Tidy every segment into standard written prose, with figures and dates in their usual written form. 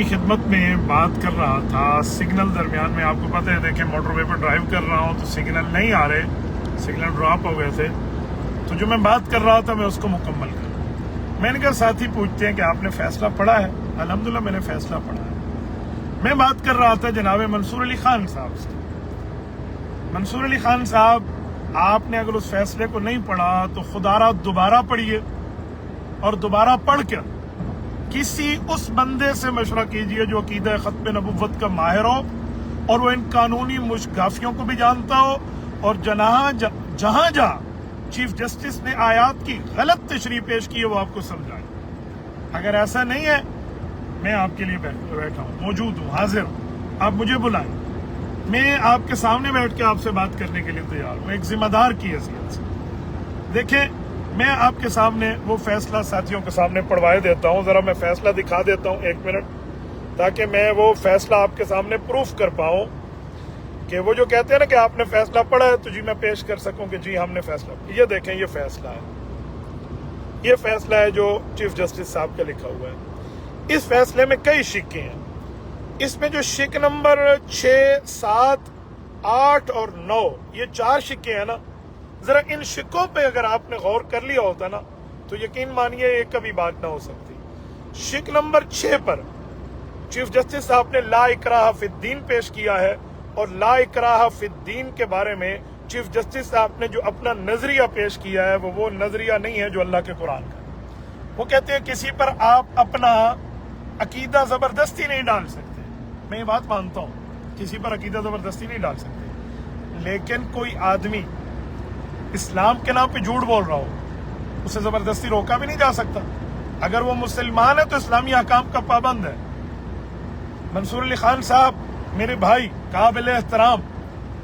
की खिदमत में बात कर रहा था। सिग्नल दरमियान में, आपको पता है, देखें मोटरवे पर ड्राइव कर रहा हूँ तो सिग्नल नहीं आ रहे, सिग्नल ड्रॉप हो गए थे, तो जो मैं बात कर रहा था मैं उसको मुकम्मल कर। मैंने कहा साथी पूछते हैं कि आपने फैसला पढ़ा है? अल्हम्दुलिल्लाह मैंने फैसला पढ़ा है। मैं बात कर रहा था जनाब मंसूर अली खान साहब से। मंसूर अली खान साहब, आपने अगर उस फैसले को नहीं पढ़ा तो खुदारा दोबारा पढ़िए और दोबारा पढ़ कर किसी उस बंदे से मशवरा कीजिए जो अकीदा खत्म नबुव्वत का माहिर हो और वो इन कानूनी मुश्गाफियों को भी जानता हो, और जहां चीफ जस्टिस ने आयात की गलत तशरीह पेश की है वो आपको समझाए। अगर ऐसा नहीं है, मैं आपके लिए बैठा हूँ, मौजूद हूँ, हाजिर हूँ, आप मुझे बुलाएं, मैं आपके सामने बैठ के आपसे बात करने के लिए तैयार हूँ, एक जिम्मेदार की हैसियत से। देखें, मैं आपके सामने वो फैसला साथियों के सामने पढ़वाए देता हूँ। जरा मैं फैसला दिखा देता हूँ, 1 मिनट, ताकि मैं वो फैसला आपके सामने प्रूफ कर पाऊँ कि वो जो कहते हैं ना कि आपने फैसला पढ़ा है तो जी मैं पेश कर सकूं कि जी हमने फैसला। ये देखें, ये फैसला है, ये फैसला है जो चीफ जस्टिस साहब का लिखा हुआ है। इस फैसले में कई शिक्के हैं। इसमें जो शिक नंबर 6, 7, 8 और 9, ये 4 शिक्के हैं ना, जरा इन शिक्कों पे अगर आपने गौर कर लिया होता ना तो यकीन मानिए ये कभी बात ना हो सकती। शिक नंबर 6 पर चीफ जस्टिस साहब ने ला इकराह फिद्दीन पेश किया है, और ला इकराह फिद्दीन के बारे में चीफ जस्टिस साहब ने जो अपना नजरिया पेश किया है वो नजरिया नहीं है जो अल्लाह के कुरान का। वो कहते हैं किसी पर आप अपना अकीदा जबरदस्ती नहीं डाल सकते। मैं ये बात मानता हूँ, किसी पर अकीदा जबरदस्ती नहीं डाल सकते, लेकिन कोई आदमी इस्लाम के नाम पे झूठ बोल रहा हो उसे जबरदस्ती रोका भी नहीं जा सकता। अगर वो मुसलमान है तो इस्लामी अहकाम का पाबंद है। मंसूर अली खान साहब, मेरे भाई काबिल एहतराम,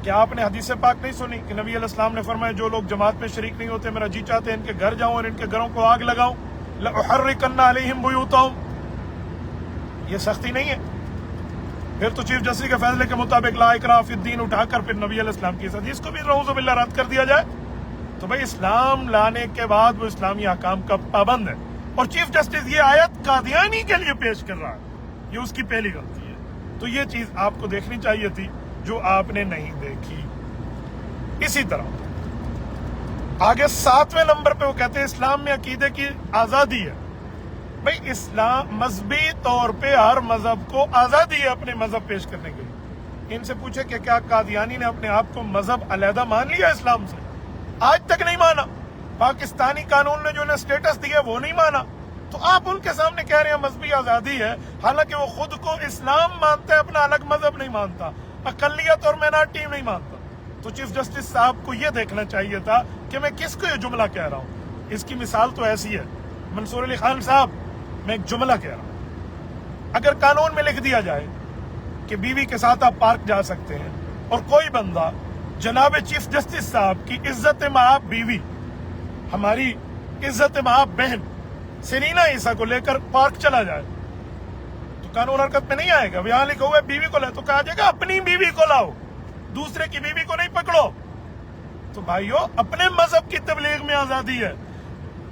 क्या आपने हदीस पाक नहीं सुनी कि नबी अलैहिस्सलाम ने फरमाया जो लोग जमात में शरीक नहीं होते, मेरा जी चाहते हैं इनके घर जाऊं और इनके घरों को आग लगाऊं, लउहर्रिकन्ना अलैहिम बुयूतहुम। ये सख्ती नहीं है? फिर तो चीफ जस्टिस के फैसले के मुताबिक ला इकराह फिद्दीन उठाकर फिर नबी अलैहिस्सलाम की इस हदीस को भी नऊज़ु बिल्लाह रद्द कर दिया जाए, तो भाई इस्लाम लाने के बाद वो इस्लामी अहकाम का पाबंद है। और चीफ जस्टिस ये आयत कादियानी के लिए पेश कर रहा है, ये उसकी पहली गलती है। तो ये चीज आपको देखनी चाहिए थी जो आपने नहीं देखी। इसी तरह आगे 7वें नंबर पे वो कहते हैं इस्लाम में अकीदे की आजादी है। भाई इस्लाम मजहबी तौर पे हर मजहब को आजादी है अपने मजहब पेश करने के लिए। इनसे पूछे कि क्या कादियानी ने अपने आप को मजहब अलहदा मान लिया इस्लाम से? आज तक नहीं माना। पाकिस्तानी कानून ने जो उन्हें स्टेटस दिया वो नहीं माना, तो आप उनके सामने कह रहे हैं मजहबी आजादी है, हालांकि वो खुद को इस्लाम मानते हैं, अपना अलग मजहब नहीं मानता, अकलियत और माइनॉरिटी नहीं मानता। तो चीफ जस्टिस साहब को यह देखना चाहिए था कि मैं किसको ये जुमला कह रहा हूँ। इसकी मिसाल तो ऐसी है, मंसूर अली खान साहब, मैं एक जुमला कह रहा हूँ। अगर कानून में लिख दिया जाए कि बीवी के साथ आप पार्क जा सकते हैं, और कोई बंदा जनाब चीफ जस्टिस साहब की इज्जत माँ बीवी, हमारी इज्जत माँ बहन सरीना ईसा को लेकर पार्क चला जाए, तो कानून हरकत में नहीं आएगा। यहां लिखा हुआ है बीवी को लाओ, तो कहा जाएगा अपनी बीवी को लाओ, दूसरे की बीवी को नहीं पकड़ो। तो भाइयों, अपने मजहब की तबलीग में आजादी है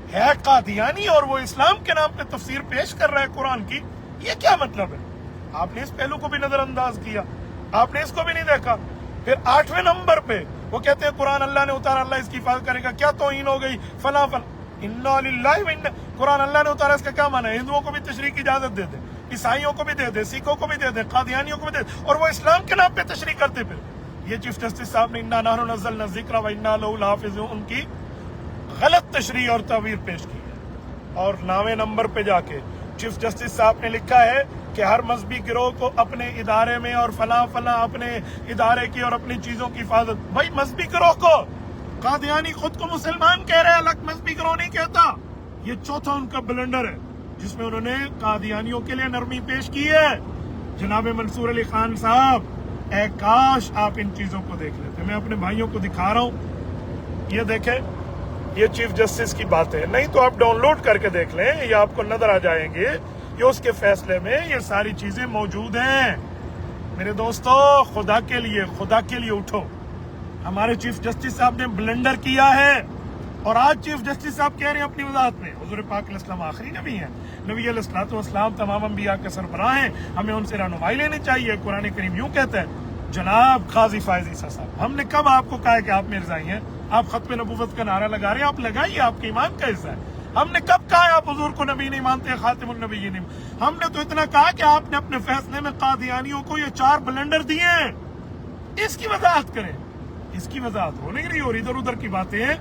कादियानी और वो इस्लाम के नाम पे तफसीर पेश कर रहा है कुरान की, ये क्या मतलब है? आपने इस पहलू को भी नजरअंदाज किया, आपने इसको भी नहीं देखा। फिर 8वें नंबर पे वो कहते हैं कुरान अल्लाह ने उतारा, अल्लाह इसकी हिफाजत करेगा, क्या तौहीन हो गई, फला फला। इन्ना लिल्लाहि व इन्ना, कुरान अल्लाह ने उतारा, इसका क्या माना है? हिंदुओं को भी तशरीह की इजाजत दे दे, ईसाइयों को भी दे दे, सिखों को भी दे दे, कादियानियों को भी दे दे, और वो इस्लाम के नाम पे तशरीह करते। फिर ये चीफ जस्टिस साहब ने इन्ना नहनु नज़्ज़लना ज़िक्र व इन्ना लहु लहाफ़िज़ून, उनकी गलत तशरीह और तवीर पेश की है। और 9वें नंबर पे जाके चीफ जस्टिस साहब ने लिखा है कि हर मजहबी गिरोह को अपने इदारे में और फला फला अपने इदारे की और अपनी चीजों की हिफाजत। भाई मजहबी गिरोह को कादियानी खुद को मुसलमान कह रहे हैं, अलग मजहबी गिरोह नहीं कहता। ये चौथा उनका ब्लंडर है जिसमें उन्होंने कादियानियों के लिए नरमी पेश की है। जनाब मंसूर अली खान साहब, ए काश आप इन चीजों को देख लेते। मैं अपने भाइयों को दिखा रहा हूँ, ये देखें, ये चीफ जस्टिस की बातें, नहीं तो आप डाउनलोड करके देख लें, ये आपको नजर आ जाएंगे, ये उसके फैसले में ये सारी चीजें मौजूद हैं। मेरे दोस्तों, खुदा के लिए उठो। हमारे चीफ जस्टिस साहब ने ब्लंडर किया है اور آج چیف جسٹس صاحب کہہ رہے ہیں اپنی وضاحت میں حضور پاک علیہ السلام آخری نبی ہیں، نبی علیہ الصلوۃ والسلام تمام انبیاء کے سربراہ ہیں، ہمیں ان سے رہنمائی لینی چاہیے۔ قرآن کریم یوں کہتا ہے۔ جناب قاضی فائز عیسیٰ صاحب، ہم نے کب آپ کو کہا ہے کہ آپ مرزائی ہیں؟ آپ ختم نبوت کا نعرہ لگا رہے ہیں، آپ لگائیے، آپ کے ایمان کا حصہ ہے۔ ہم نے کب کہا ہے آپ حضور کو نبی نہیں مانتے، خاتم النبیین نہیں؟ ہم نے تو اتنا کہا کہ آپ نے اپنے فیصلے میں قادیانیوں کو یہ 4 بلنڈر دیے ہیں، اس کی وضاحت کریں۔ اس کی وضاحت ہو نہیں رہی، اور ادھر ادھر کی باتیں ہیں۔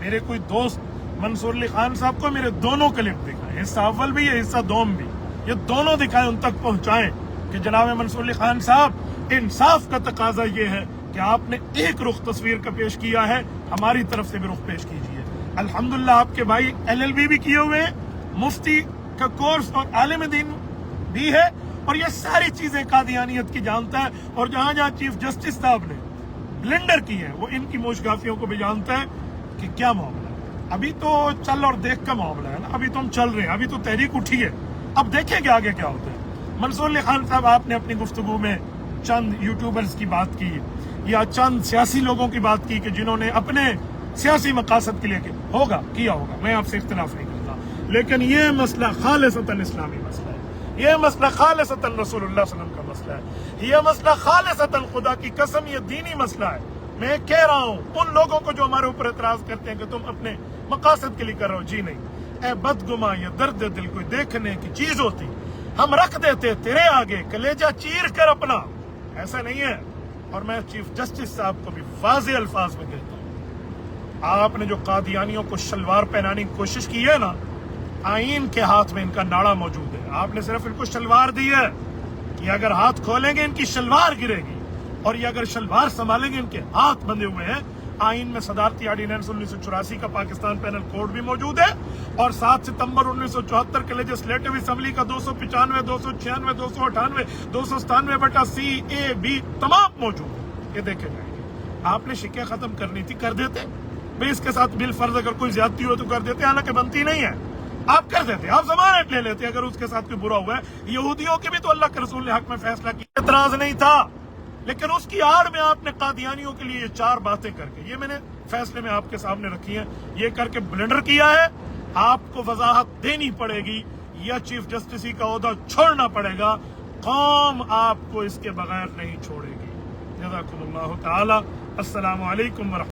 میرے کوئی دوست منصور علی خان صاحب کو میرے دونوں کلپ دکھائیں، حصہ اول بھی ہے، حصہ دوم بھی، یہ دونوں دکھائیں، ان تک پہنچائیں کہ جناب منصور علی خان صاحب، انصاف کا تقاضا یہ ہے کہ آپ نے ایک رخ تصویر کا پیش کیا ہے، ہماری طرف سے بھی رخ پیش کیجیے۔ الحمدللہ آپ کے بھائی LLB بھی کیے ہوئے ہیں، مفتی کا کورس اور عالم دین بھی ہے، اور یہ ساری چیزیں قادیانیت کی جانتا ہے، اور جہاں جہاں چیف جسٹس صاحب نے بلنڈر کی ہے وہ ان کی موشگافیوں کو بھی جانتا ہے کہ کیا معاملہ ہے۔ ابھی تو چل اور دیکھ کا معاملہ ہے نا، ابھی تو ہم چل رہے ہیں، ابھی تو تحریک اٹھی ہے، اب دیکھیں کہ آگے کیا ہوتا ہے۔ منصور علی خان صاحب، آپ نے اپنی گفتگو میں چند یوٹیوبرز کی بات کی یا چند سیاسی لوگوں کی بات کی کہ جنہوں نے اپنے سیاسی مقاصد کے لیے کیا ہوگا، میں آپ سے اختلاف نہیں کرتا، لیکن یہ مسئلہ خالصتاً اسلامی مسئلہ ہے، یہ مسئلہ خالصتاً رسول اللہ صلی اللہ علیہ وسلم کا مسئلہ ہے، یہ مسئلہ خالصتاً خدا کی قسم یہ دینی مسئلہ ہے۔ میں کہہ رہا ہوں ان لوگوں کو جو ہمارے اوپر اعتراض کرتے ہیں کہ تم اپنے مقاصد کے لیے کر رہے ہو، جی نہیں، اے بدگما، یہ درد دل کوئی دیکھنے کی چیز ہوتی ہم رکھ دیتے تیرے آگے کلیجہ چیر کر اپنا، ایسا نہیں ہے۔ اور میں چیف جسٹس صاحب کو بھی واضح الفاظ میں کہتا ہوں، آپ نے جو قادیانیوں کو شلوار پہنانے کی کوشش کی ہے نا، آئین کے ہاتھ میں ان کا ناڑا موجود ہے، آپ نے صرف ان کو شلوار دی ہے کہ اگر ہاتھ کھولیں گے ان کی شلوار گرے گی، اور یہ اگر شلوار سنبھالیں گے ان کے ہاتھ بندھے ہوئے ہیں۔ آئین میں صدارتی آرڈیننس 1984 کا پاکستان پینل کوڈ بھی موجود ہے، اور 7 ستمبر 1974 کے لیجسلیٹو اسمبلی کا 295، 296، 298، 297/CAB تمام موجود ہے، یہ دیکھے جائیں گے۔ آپ نے شکیں ختم کرنی تھی، کر دیتے بھائی، اس کے ساتھ بالفرض اگر کوئی زیادتی ہو تو کر دیتے، حالانکہ بنتی نہیں ہے، آپ کر دیتے، آپ ضمانت لے لیتے اگر اس کے ساتھ کوئی برا ہوا ہے۔ یہودیوں کے بھی تو اللہ کے رسول نے حق میں فیصلہ کیا، اعتراض نہیں تھا، لیکن اس کی آڑ میں آپ نے قادیانیوں کے لیے یہ 4 باتیں کر کے، یہ میں نے فیصلے میں آپ کے سامنے رکھی ہیں، یہ کر کے بلنڈر کیا ہے۔ آپ کو وضاحت دینی پڑے گی یا چیف جسٹسی کا عہدہ چھوڑنا پڑے گا، قوم آپ کو اس کے بغیر نہیں چھوڑے گی۔ جزاکم اللہ تعالی، السلام علیکم ورحمۃ اللہ۔